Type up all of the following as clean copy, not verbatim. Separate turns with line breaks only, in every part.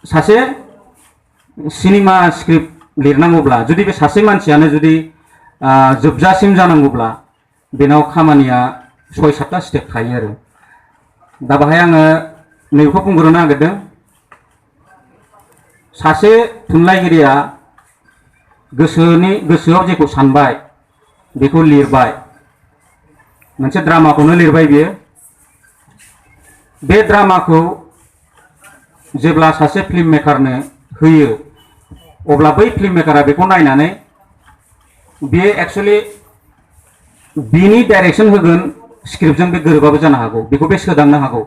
सासे cinema script लिरनांगौब्ला जुदि बे सासे मानसियानो जुदि जोबजासिम जानांगौब्ला बेनाव खामानिया 6-7टा स्टेप थायो आरो दा बाहाय आङो नैबेखौ बुंग्रोनो नागिरदों सासे थुनलाइगिरिया गोसोआव जेखौ सानबाय बेखौ लिरबाय मोनसे ड्रामाखौनो लिरबाय बियो बे ड्रामाखौ जेब्ला सासे फिल्म मेकारनो होयो अब्ला बै फिल्म मेकारा बेखौ नायनानै बे एक्चुअली बिनि डाइरेक्शन होगोन स्क्रिप्टजों बे गोरोबाबो जानो हागौ बेखौ बे सोदांनो हागौ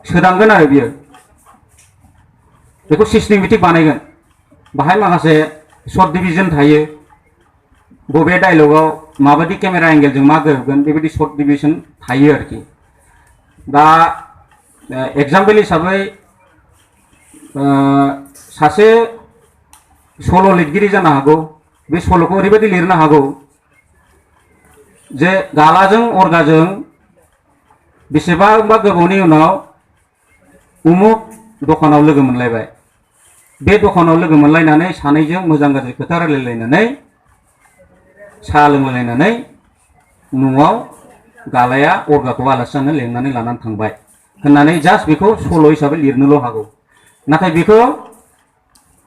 सोदांगोन आरो बियो बेखौ सिस्टेमेटिक बानायगोन बाहाय माखासे शर्ट डिविजन थायो बबे डायलगाव माबायदि केमेरा एंगेलजों मा गोरोबगोन बेबायदि शर्ट डिविजन थायो आरोखि दा एग्जाम्पल हिसाबै सासे सल' लिरगिरि जानो हागौ बे सल'खौ ओरैबायदि लिरनो हागौ जे गालाजों अरगाजों बेसेबांबा गोबावनि उनाव उमुक दखानाव लोगो मोनलायबाय बे दखानाव लोगो मोनलायनानै सानैजों मोजां गाज्रि खोथा रायलायलायनानै साहा लोंलायलायनानै न'आव गालाया अरगाखौ आलासि जानो लेंनानै लानानै थांबाय होननानै जास्ट बेखौ सल' हिसाबै लिरनोल' हागौ नाथाय बेखौ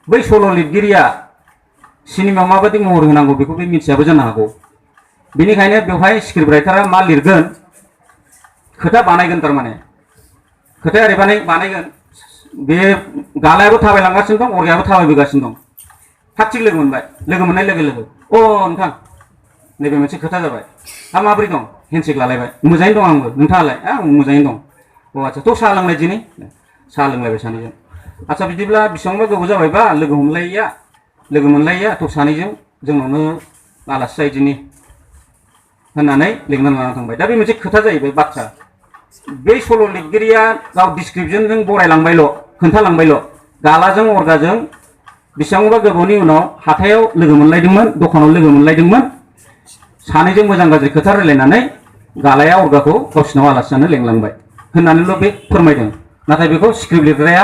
बै सल' लिरगिरिया सिनेमायाव माबायदि महर होनांगौ बेखौ बे मिथियाबो जानो हागौ बेनिखायनो बेवहाय स्क्रिप्ट राइटारा मा लिरगोन खोथा बानायगोन थारमाने खोथाया ओरैबायदि बानायगोन बे गालायाबो थाबायलांगासिनो दं अरगायाबो थाबायबोगासिनो दं थाग थिग लोगो मोनबाय लोगो मोननाय लोगो लोगो अ नोंथां नैबे मोनसे खोथा जाबाय हा माब्रै दं हेन्डसेक लालायबाय मोजाङैनो दं आंबो नोंथाङालाय मोजाङैनो दं अ आच्छा थ' साहा लोंलाय दिनै साहा लोंलायबाय सानैजों आच्छा बिदिब्ला बेसेबांबा गोबाव जाबायबा लोगो मोनलायैया थ' सानैजों जोंनावनो आलासि जायो दिनै होननानै लिंनानै लाना थांबाय दा बे मोनसे खोथा जाहैबाय बाथ्रा बे सल' लिरगिरिया गाव डिसक्रिपसनजों बरायलांबायल' खोन्थालांबायल' गालाजों अरगाजों बेसेबांबा गोबावनि उनाव हाथायाव लोगो मोनलायदोंमोन दखानाव लोगो मोनलायदोंमोन सानैजों मोजां गाज्रि खोथा रायलायनानै गालाया अरगाखौ गावसिनाव आलासि जानो लेंलांबाय होननानैल' बे फोरमायदों नाथाय बेखौ स्क्रिप्ट लिरग्राया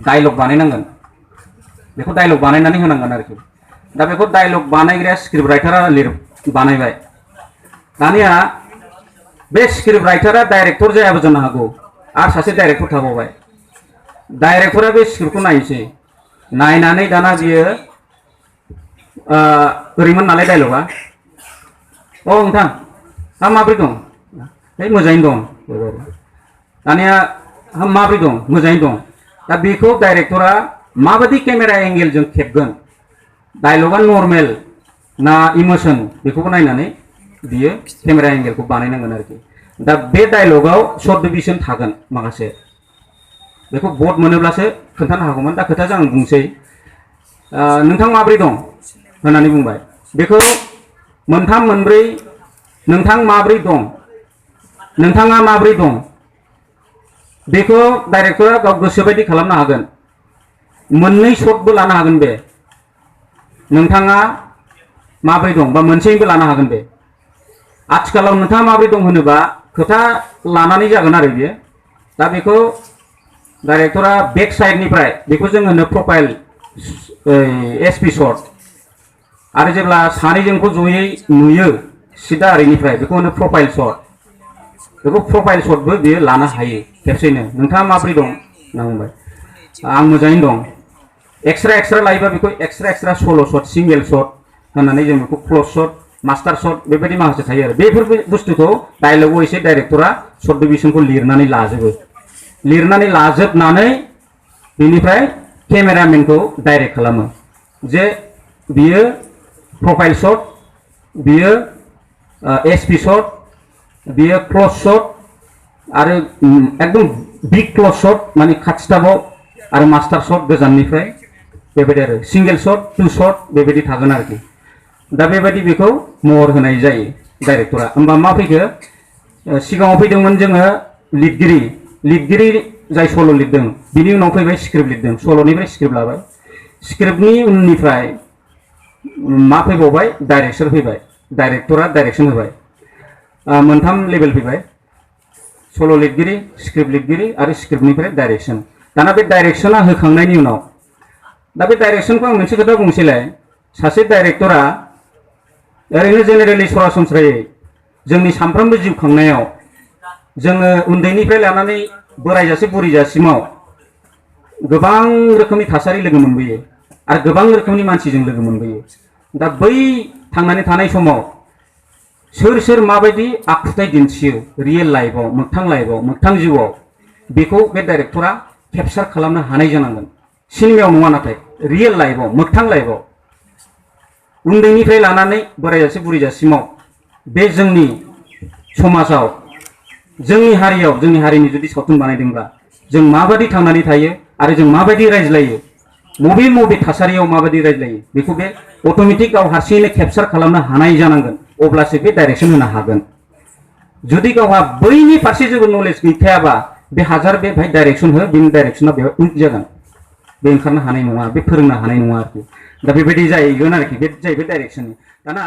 डायलग बानायनांगोन बेखौ डायलग बानायनानै होनांगोन आरोखि दा बेखौ डायलग बानायग्राया स्क्रिप्ट राइटारा बानायबाय दानिया बे स्क्रिप्ट राइटारा डाइरेक्टर जायाबो जानो हागौ आरो सासे डाइरेक्टर थाबावबाय डाइरेक्टरा बे स्क्रिप्टखौ नायनोसै नायनानै दाना बियो ओरैमोन नालाय डायलगा अ नोंथां हा माब्रै दं है मोजाङैनो दं दानिया हा माब्रै दं मोजाङैनो दं दा बेखौ डाइरेक्टरा माबायदि केमेरा एंगेलजों खेबगोन डायलगा नर्मेल ना इमोसन बेखौबो नायनानै बियो केमेरा एंगेलखौ बानायनांगोन आरोखि दा बे डायलगाव शर्ट डिविजन थागोन माखासे बेखौ भट मोनोब्लासो खोन्थानो हागौमोन दा खोथाजों आं बुंसै नोंथां माब्रै दं होननानै बुंबाय बेखौ मोनथाम मोनब्रै नोंथां माब्रै दं नोंथाङा माब्रै दं बेखौ डाइरेक्टरा गाव गोसोबायदि खालामनो हागोन मोननै शर्टबो लानो हागोन बे नोंथाङा माब्रै दं बा मोनसेबो लानो हागोन बे आथिखालाव नोंथाङा माब्रै दं होनोबा खोथा लानानै जागोन आरो बियो दा बेखौ डाइरेक्टरा बेक साइडनिफ्राय बेखौ जों होनो प्रफाइल एसपि शट आरो जेब्ला सानैजोंखौ जयै नुयो सिदा ओरैनिफ्राय बेखौ होनो प्रफाइल शट बेखौ प्रफाइल शटबो बियो लानो हायो खेबसेनो नोंथाङा माब्रै दं होनना बुंबाय आं मोजाङैनो दं एक्सट्रा लायोबा बेखौ एक्सट्रा सल' शट सिंगेल शट होननानै जों बेखौ क्लज शट मास्टार शट बेबायदि माखासे थायो आरो बेफोर बुस्थुखौ डायलगाव एसे डाइरेक्टरा शर्ट डिभिजनखौ लिरनानै लाजोबनानै बेनिफ्राय केमेरामेनखौ डाइरेक्ट खालामो जे बियो प्रफाइल शट बियो एसपि शट बियो क्लज शट आरो एकदम बिग क्लज शट माने खाथिथाबाव आरो मास्टार शट गोजाननिफ्राय बेबायदि आरो सिंगेल शट टू शट बेबायदि थागोन आरोखि दा बेबायदि बेखौ महर होनाय जायो डाइरेक्टरा होमबा मा फैखो सिगाङाव फैदोंमोन जोङो लिरगिरि जाय सल' लिरदों बिनि उनाव फैबाय स्क्रिप्ट लिरदों सल'निफ्राय स्क्रिप्ट लाबाय स्क्रिप्टनि उननिफ्राय मा फैबावबाय डाइरेक्टर फैबाय डाइरेक्टरा डाइरेक्शन होबाय मोनथाम लेभेल फैबाय सल' लिरगिरि स्क्रिप्ट लिरगिरि आरो स्क्रिप्टनिफ्राय डाइरेक्शन दाना बे डाइरेक्शना होखांनायनि उनाव दा बे डाइरेक्सनखौ आं मोनसे खोथा बुंसैलाय सासे डाइरेक्टरा ओरैनो जेनेरेलि सरासनस्रायै जोंनि सानफ्रोमबो जिउ खांनायाव जोङो उन्दैनिफ्राय लानानै बोरायजासे बुरिजासिमाव गोबां रोखोमनि थासारि लोगो मोनबोयो आरो गोबां रोखोमनि मानसिजों लोगो मोनबोयो दा बै थांनानै थानाय समाव सोर सोर माबायदि आखुथाय दिन्थियो रियेल लाइफआव मोगथां जिउआव बेखौ बे डाइरेक्टरा केपचार खालामनो हानाय जानांगोन सिनेमायाव नङा नाथाय रियेल लाइफआव मोगथां लाइफआव उन्दैनिफ्राय लानानै बोरायजासे बुरिजासिमाव बे जोंनि समाजाव जोंनि हारियाव जोंनि हारिनि जुदि सावथुन बानायदोंब्ला जों माबायदि थांनानै थायो आरो जों माबायदि रायज्लायो मबे मबे थासारियाव माबायदि रायज्लायो बेखौ बे अट'मेटिक गाव हारसिङैनो केपचार खालामनो हानाय जानांगोन अब्लासो बे डाइरेक्सन होनो हागोन जुदि गावहा बैनि फारसे जेबो नलेज गैखायाबा बे हाजार बे भाई डाइरेक्सन हो बेनि डाइरेक्सना बेयाव उइक जागोन बे ओंखारनो हानाय नङा बे फोरोंनो हानाय नङा आरोखि दा बेबायदि जाहैगोन आरोखि बे जाहैबाय डाइरेक्सननि दाना